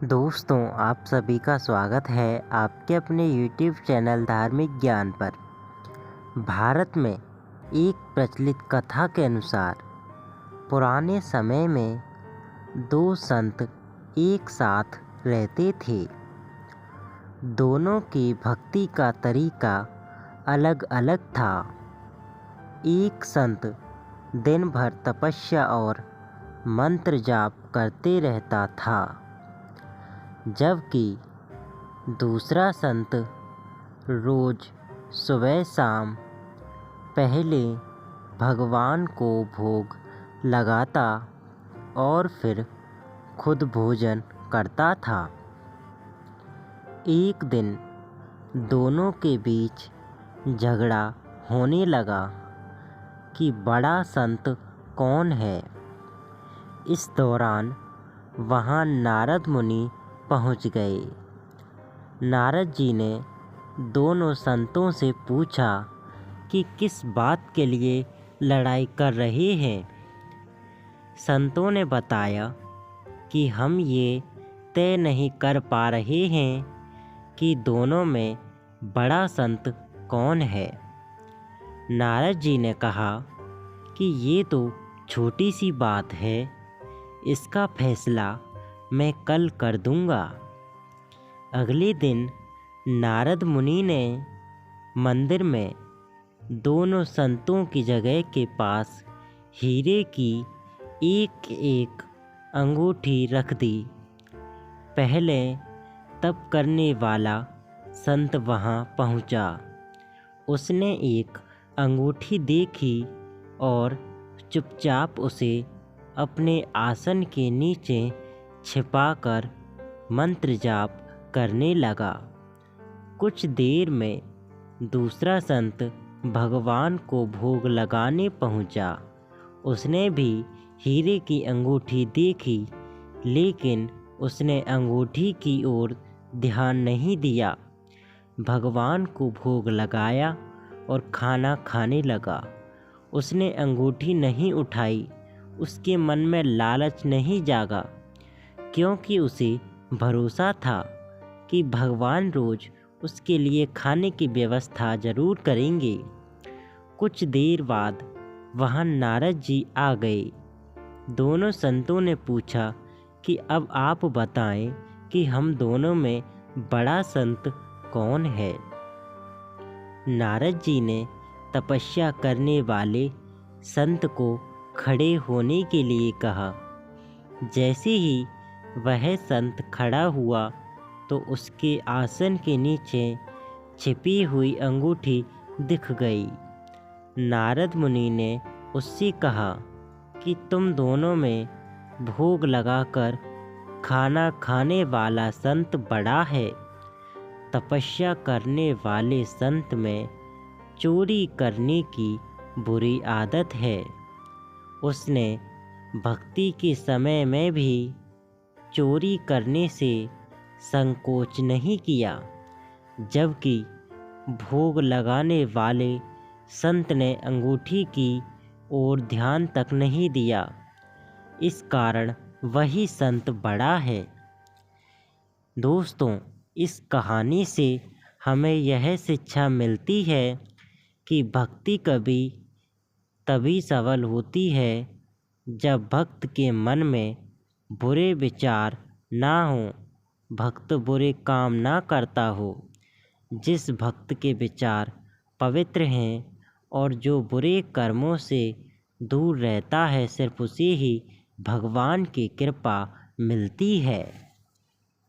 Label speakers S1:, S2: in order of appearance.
S1: दोस्तों, आप सभी का स्वागत है आपके अपने YouTube चैनल धार्मिक ज्ञान पर। भारत में एक प्रचलित कथा के अनुसार पुराने समय में दो संत एक साथ रहते थे। दोनों की भक्ति का तरीका अलग अलग था। एक संत दिन भर तपस्या और मंत्र जाप करते रहता था, जबकि दूसरा संत रोज सुबह शाम पहले भगवान को भोग लगाता और फिर खुद भोजन करता था। एक दिन दोनों के बीच झगड़ा होने लगा कि बड़ा संत कौन है। इस दौरान वहाँ नारद मुनि पहुँच गए। नारद जी ने दोनों संतों से पूछा कि किस बात के लिए लड़ाई कर रहे हैं। संतों ने बताया कि हम ये तय नहीं कर पा रहे हैं कि दोनों में बड़ा संत कौन है। नारद जी ने कहा कि ये तो छोटी सी बात है, इसका फैसला मैं कल कर दूंगा। अगले दिन नारद मुनि ने मंदिर में दोनों संतों की जगह के पास हीरे की एक एक अंगूठी रख दी। पहले तप करने वाला संत वहां पहुंचा। उसने एक अंगूठी देखी और चुपचाप उसे अपने आसन के नीचे छिपाकर मंत्र जाप करने लगा। कुछ देर में दूसरा संत भगवान को भोग लगाने पहुंचा। उसने भी हीरे की अंगूठी देखी, लेकिन उसने अंगूठी की ओर ध्यान नहीं दिया। भगवान को भोग लगाया और खाना खाने लगा। उसने अंगूठी नहीं उठाई। उसके मन में लालच नहीं जागा, क्योंकि उसे भरोसा था कि भगवान रोज उसके लिए खाने की व्यवस्था जरूर करेंगे। कुछ देर बाद वहाँ नारद जी आ गए। दोनों संतों ने पूछा कि अब आप बताएं कि हम दोनों में बड़ा संत कौन है। नारद जी ने तपस्या करने वाले संत को खड़े होने के लिए कहा। जैसे ही वह संत खड़ा हुआ तो उसके आसन के नीचे छिपी हुई अंगूठी दिख गई। नारद मुनि ने उससे कहा कि तुम दोनों में भोग लगाकर खाना खाने वाला संत बड़ा है। तपस्या करने वाले संत में चोरी करने की बुरी आदत है। उसने भक्ति के समय में भी चोरी करने से संकोच नहीं किया, जबकि भोग लगाने वाले संत ने अंगूठी की ओर ध्यान तक नहीं दिया। इस कारण वही संत बड़ा है। दोस्तों, इस कहानी से हमें यह शिक्षा मिलती है कि भक्ति कभी तभी सफल होती है जब भक्त के मन में बुरे विचार ना हो, भक्त बुरे काम ना करता हो। जिस भक्त के विचार पवित्र हैं और जो बुरे कर्मों से दूर रहता है, सिर्फ उसे ही भगवान की कृपा मिलती है।